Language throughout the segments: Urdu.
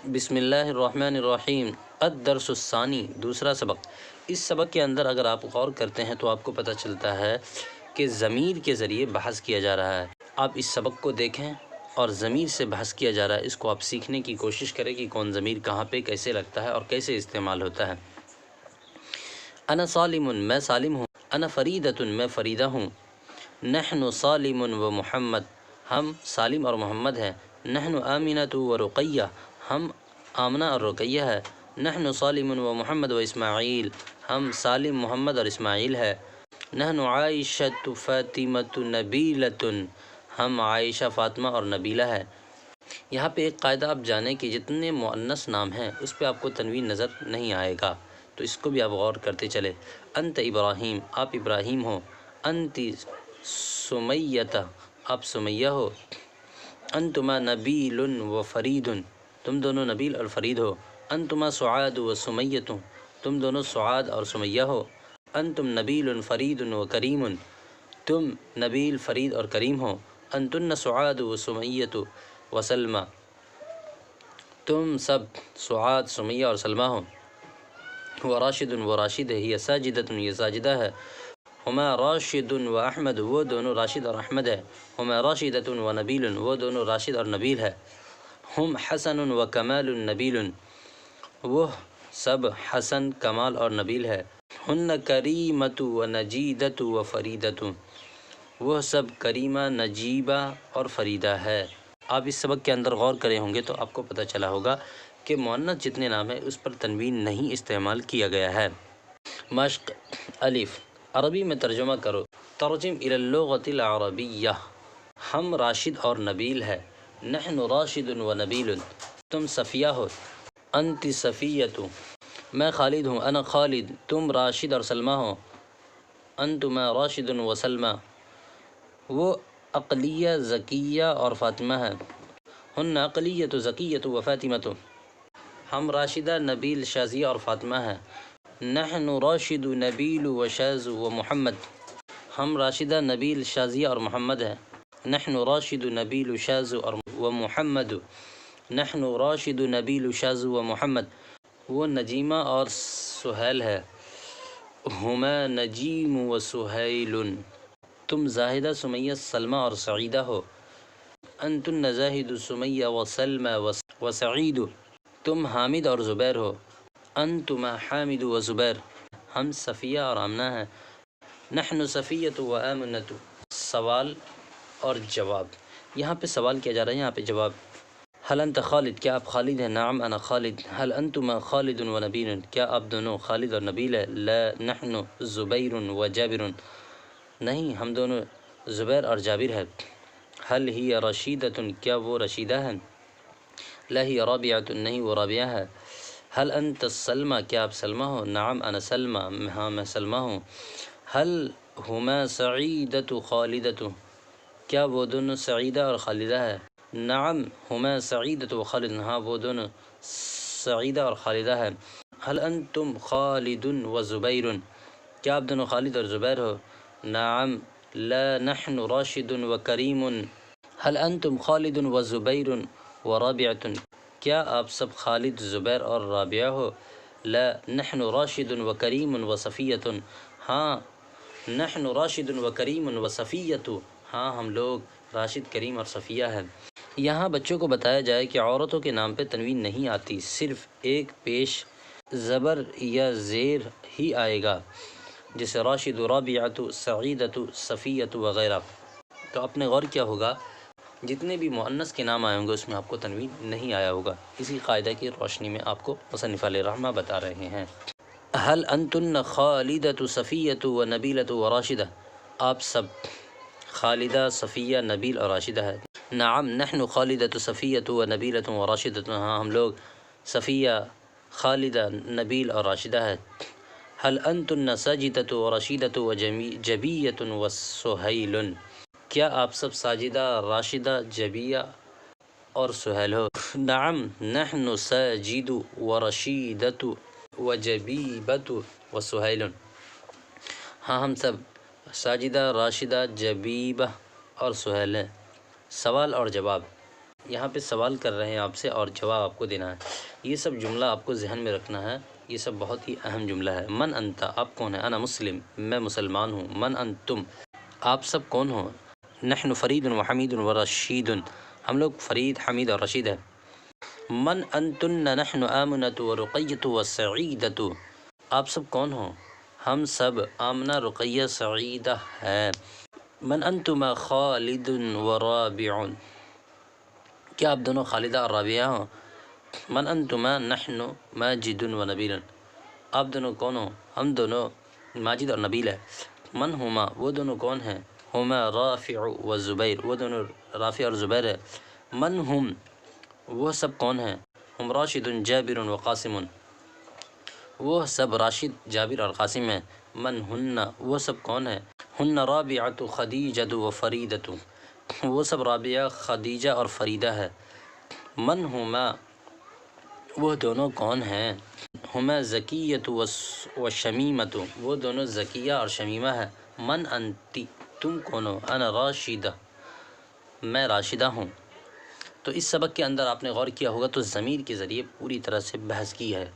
بسم اللہ الرحمن الرحیم۔ الدرس الثانی، دوسرا سبق۔ اس سبق کے اندر اگر آپ غور کرتے ہیں تو آپ کو پتہ چلتا ہے کہ ضمیر کے ذریعے بحث کیا جا رہا ہے۔ آپ اس سبق کو دیکھیں اور ضمیر سے بحث کیا جا رہا ہے، اس کو آپ سیکھنے کی کوشش کریں کہ کون ضمیر کہاں پہ کیسے لگتا ہے اور کیسے استعمال ہوتا ہے۔ انا سالم، میں سالم ہوں۔ انا فریدۃ، میں فریدہ ہوں۔ نحن سالم و محمد، ہم سالم اور محمد ہیں۔ نحن آمنۃ و رقیہ، ہم آمنہ اور رقیہ ہے۔ نحن سالم و محمد و اسماعیل، ہم سالم، محمد اور اسماعیل ہے۔ نحن عائشۃ فاطمۃ نبیلۃ، ہم عائشہ، فاطمہ اور نبیلہ ہے۔ یہاں پہ ایک قاعدہ آپ جانیں کہ جتنے مؤنث نام ہیں اس پہ آپ کو تنوین نظر نہیں آئے گا، تو اس کو بھی آپ غور کرتے چلے۔ انت ابراہیم، آپ ابراہیم ہو۔ انت سمیہ، آپ سمیہ ہو۔ انتما نبیل و فرید، تم دونوں نبیل اور فرید ہو۔ انتما سعاد و سمیہ، تم دونوں سعاد اور سمیہ ہو۔ انتم نبیل فرید و کریم، تم نبیل، فرید اور کریم ہو۔ انتن سعاد و سمیہ و سلمہ، تم سب سعاد، سمیہ اور سلمہ ہو۔ و راشد، و راشد ہے۔ ہی ساجدۃ، یہ ساجدہ ہے۔ ہما راشد و احمد، وہ دونوں راشد اور احمد ہے۔ ہما راشدۃ و نبیل، وہ دونوں راشد اور نبیل ہے۔ ہم حسن و کمال نبیل، وہ سب حسن، کمال اور نبیل ہے۔ ہن کریمۃ و نجیدۃ و فریدۃ، وہ سب کریمہ، نجیبہ اور فریدہ ہے۔ آپ اس سبق کے اندر غور کرے ہوں گے تو آپ کو پتہ چلا ہوگا کہ مؤنث جتنے نام ہیں اس پر تنوین نہیں استعمال کیا گیا ہے۔ مشق الف، عربی میں ترجمہ کرو۔ ترجم الی اللغۃ العربیہ، ہم راشد اور نبیل ہے۔ نحن راشد و نبیل، تم صفیہ ہو۔ انت صفیۃ، میں خالد ہوں۔ انا خالد، تم راشد اور سلمہ ہو۔ انتما راشد و سلمہ، وہ عقلیہ، ذکیہ اور فاطمہ ہے۔ ہن عقلیۃ، ذکیۃ و فاطمۃ، ہم راشدہ، نبیل، شازیہ اور فاطمہ ہیں۔ نحن راشد نبیل و شاز و محمد، ہم راشدہ، نبیل، شازیہ اور محمد ہیں۔ نحن راشد نبیل شاز و محمد، نحن راشد نبیل شاز و محمد، وہ نجیمہ اور سہیل ہے۔ ہما نجیم و سہیل، تم زاہدہ، سمیہ، سلمہ اور سعیدہ ہو۔ انتن زاہد، سمیہ و سلمہ و سعید، تم حامد اور زبیر ہو۔ انتما حامد و زبیر، ہم صفیہ اور آمنہ ہیں۔ نحن صفیۃ و آمنۃ، سوال اور جواب۔ یہاں پہ سوال کیا جا رہا ہے، یہاں پہ جواب۔ هل انت خالد، کیا آپ خالد ہیں؟ نعم انا خالد۔ هل انتما خالد و نبیل، کیا آپ دونوں خالد اور نبیل ہے؟ لا نحن زبیر و جابر، نہیں ہم دونوں زبیر اور جابر ہے۔ هل ہی رشیدۃ، کیا وہ رشیدہ ہیں؟ لا ہی رابعۃ، نہیں وہ رابعہ ہے۔ هل انت سلمہ، کیا آپ سلمہ ہو؟ نعم انا سلمہ، ہاں میں سلمہ ہوں۔ هل ہما سعیدۃ خالدۃ، کیا وہ دونوں سعیدہ اور خالدہ ہے؟ نعم ہما سعیدۃ و خالد، ہاں وہ دونوں سعیدہ اور خالدہ ہے۔ هل انتم خالد و زبیر، کیا آپ دونوں خالد اور زبیر ہو؟ نعم لا نحن راشد و کریم۔ هل انتم خالد و زبیر و رابعۃ، کیا آپ سب خالد، زبیر اور رابعہ ہو؟ لا نحن راشد و کریم و صفیۃ، ہاں نحن راشد و کریم و صفیۃ، ہاں ہم لوگ راشد، کریم اور صفیہ ہیں۔ یہاں بچوں کو بتایا جائے کہ عورتوں کے نام پہ تنوین نہیں آتی، صرف ایک پیش زبر یا زیر ہی آئے گا، جیسے راشد، رابعۃ، سعیدۃ، صفیۃ وغیرہ۔ تو آپ نے غور کیا ہوگا جتنے بھی مؤنث کے نام آئے ہوں گے اس میں آپ کو تنوین نہیں آیا ہوگا۔ اسی قاعدہ کی روشنی میں آپ کو مصنف علیہ الرحمہ بتا رہے ہیں۔ هل انتن خالدۃ، صفیۃ و نبیلۃ و راشدہ، آپ سب خالدہ، صفیہ، نبیل اور راشدہ ہے۔ نعم نحن خالدۃ، صفیۃ و نبیلۃ و راشدۃ، ہاں ہم لوگ صفیہ، خالدہ، نبیل اور راشدہ ہے۔ هل انتن ساجدۃ و رشیدۃ و جبیۃ و سہیل، کیا آپ سب ساجدہ، راشدہ، جبیہ اور سہیل ہو؟ نعم نحن ساجد و رشیدۃ و جبیبۃ و سہیل، ہاں ہم سب ساجدہ، راشدہ، جبیبہ اور سہیل ہیں۔ سوال اور جواب۔ یہاں پہ سوال کر رہے ہیں آپ سے اور جواب آپ کو دینا ہے۔ یہ سب جملہ آپ کو ذہن میں رکھنا ہے، یہ سب بہت ہی اہم جملہ ہے۔ من انت، آپ کون ہیں؟ انا مسلم، میں مسلمان ہوں۔ من انتم، آپ سب کون ہو؟ نحن فرید و حمید و رشید، ہم لوگ فرید، حمید اور رشید ہیں۔ من انتن، نحن آمنۃ و رقیۃ و سعیدۃ، آپ سب کون ہو؟ ہم سب آمنہ، رقیہ، سعیدہ ہیں۔ من انتما خالد و رابع، کیا آپ دونوں خالدہ اور رابعہ ہو؟ من انتما نحن ماجد و نبیل، آپ دونوں کون ہو؟ ہم دونوں ماجد اور نبیل ہے۔ من ہما، وہ دونوں کون ہیں؟ ہما رافع و زبیر، وہ دونوں رافع اور زبیر ہے۔ من ہم، وہ سب کون ہیں؟ ہم راشد جابر و قاسم، وہ سب راشد، جابر اور قاسم ہیں۔ من ہن، وہ سب کون ہیں؟ ہن رابعۃ خدیجۃ و فریدۃ، وہ سب رابعہ، خدیجہ اور فریدہ ہے۔ من ہما، وہ دونوں کون ہیں؟ ہما زکیۃ و شمیمۃ، وہ دونوں زکیہ اور شمیمہ ہے۔ من انتی، تم کون ہو؟ انا راشدہ، میں راشدہ ہوں۔ تو اس سبق کے اندر آپ نے غور کیا ہوگا تو ضمیر کے ذریعے پوری طرح سے بحث کی ہے۔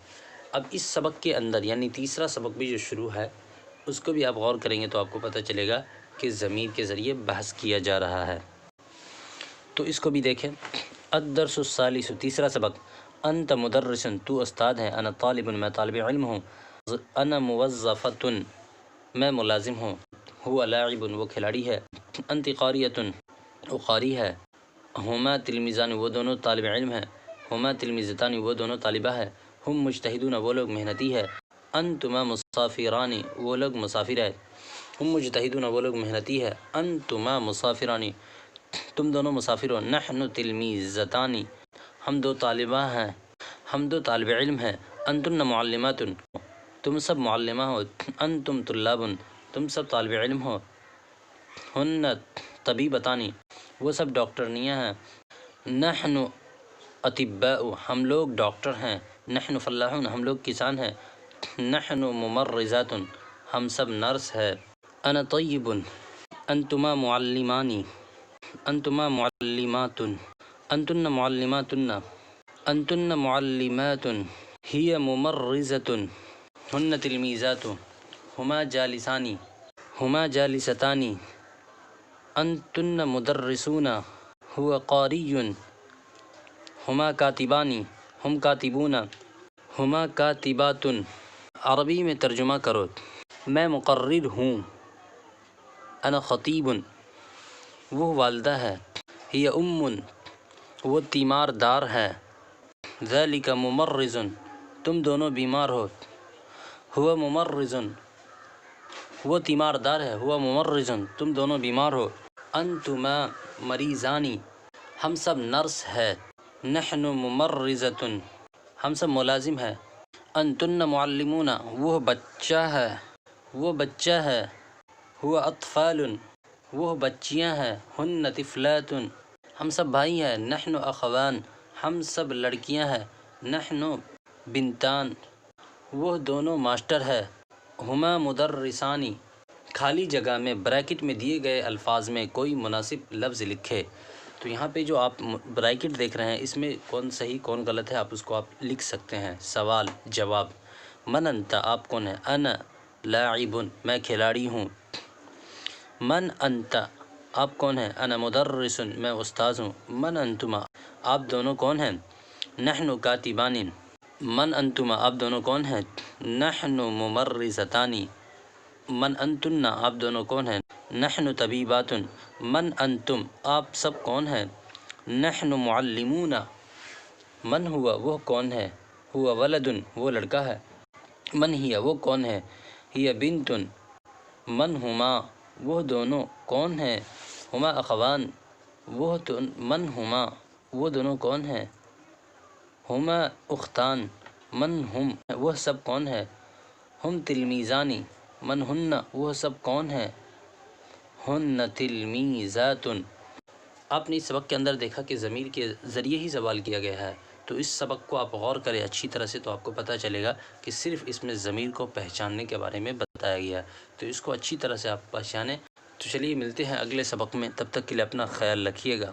اب اس سبق کے اندر یعنی تیسرا سبق بھی جو شروع ہے اس کو بھی آپ غور کریں گے تو آپ کو پتہ چلے گا کہ ضمیر کے ذریعے بحث کیا جا رہا ہے۔ تو اس کو بھی دیکھیں۔ الدرس الثالث، تیسرا سبق۔ انت مدرس، تو استاد ہے۔ انا طالب، میں طالب علم ہوں۔ انا موظفۃ، میں ملازم ہوں۔ هو لاعب، وہ کھلاڑی ہے۔ انت قاریۃ، وہ قاری ہے۔ ہما تلمیذان، وہ دونوں طالب علم ہیں۔ ہما تلمیذتان، وہ دونوں طالبہ ہیں۔ ہم مجتہدون، وہ لوگ محنتی ہے۔ انتما مسافران، وہ لوگ مسافر ہے۔ ہم مجتہدون، وہ لوگ محنتی ہے۔ انتما مسافران، تم دونوں مسافر ہو۔ نحن تلمیذتان، ہم دو طالبہ ہیں، ہم دو طالب علم ہیں۔ انتن معلمات، تم سب معلمہ ہو۔ انتم طلاب، تم سب طالب علم ہو۔ ہن طبیبتان، وہ سب ڈاکٹرنیاں ہیں۔ نحن اطباء، ہم لوگ ڈاکٹر ہیں۔ نحن فلاحون، ہم لوگ کسان ہیں۔ نحن ممرضات، ہم سب نرس ہے۔ انا طیب، انتما معلمان، انتما معلمات۔ انتن معلماتن، انتن معلمات۔ ہی ممرضات، ہن تلمیذات۔ ہما جالسان، ہما جالستان۔ انتن مدرسون، هو قاری۔ ہما کاتبان، ہم کاتبون۔ ہما کاتبات۔ عربی میں ترجمہ کرو۔ میں مقرر ہوں۔ انا خطیب، وہ والدہ ہے۔ ہی وہ تیمار دار ہے۔ ذالک ممرض، تم دونوں بیمار ہو۔ ہوا ممرض، وہ تیمار دار ہے۔ ہوا ممرض، تم دونوں بیمار ہو۔ انتما مریضانی، ہم سب نرس ہے۔ نحن ممرضۃ، ہم سب ملازم ہے۔ انتن معلمون، وہ بچہ ہے، وہ بچہ ہے۔ ہوا اطفال، وہ بچیاں ہیں۔ ہن طفلات، ہم سب بھائی ہیں۔ نحن اخوان، ہم سب لڑکیاں ہیں۔ نحن بنتان، وہ دونوں ماسٹر ہے۔ ہما مدرسانی، خالی جگہ میں بریکٹ میں دیے گئے الفاظ میں کوئی مناسب لفظ لکھے۔ تو یہاں پہ جو آپ بریکٹ دیکھ رہے ہیں اس میں کون صحیح کون غلط ہے آپ اس کو آپ لکھ سکتے ہیں۔ سوال جواب۔ من انت، آپ کون ہیں؟ انا لاعب، میں کھلاڑی ہوں۔ من انت، آپ کون ہیں؟ انا مدرس، میں استاد ہوں۔ من انتما، آپ دونوں کون ہیں؟ نحن کاتبان۔ من انتما، آپ دونوں کون ہیں؟ نحن ممرضتان۔ من انتن، آپ دونوں کون ہیں؟ نحن طبیبات۔ من انتم، آپ سب کون ہیں؟ نحن معلمون۔ من ہوا، وہ کون ہے؟ ہوا ولد، وہ لڑکا ہے۔ من ہی، وہ کون ہے؟ ہی بنت۔ من ہما، وہ دونوں کون ہیں؟ ہما اخوان، من ہما، وہ دونوں کون ہیں؟ ہما اختان۔ من ہم، وہ سب کون ہے؟ ہم تلمیذان۔ من ہن، وہ سب کون ہیں؟ ہن تلمیذات۔ آپ نے اس سبق کے اندر دیکھا کہ ضمیر کے ذریعے ہی سوال کیا گیا ہے، تو اس سبق کو آپ غور کریں اچھی طرح سے تو آپ کو پتہ چلے گا کہ صرف اس میں ضمیر کو پہچاننے کے بارے میں بتایا گیا ہے، تو اس کو اچھی طرح سے آپ پہچانیں۔ تو چلیے ملتے ہیں اگلے سبق میں، تب تک کے لیے اپنا خیال رکھیے گا۔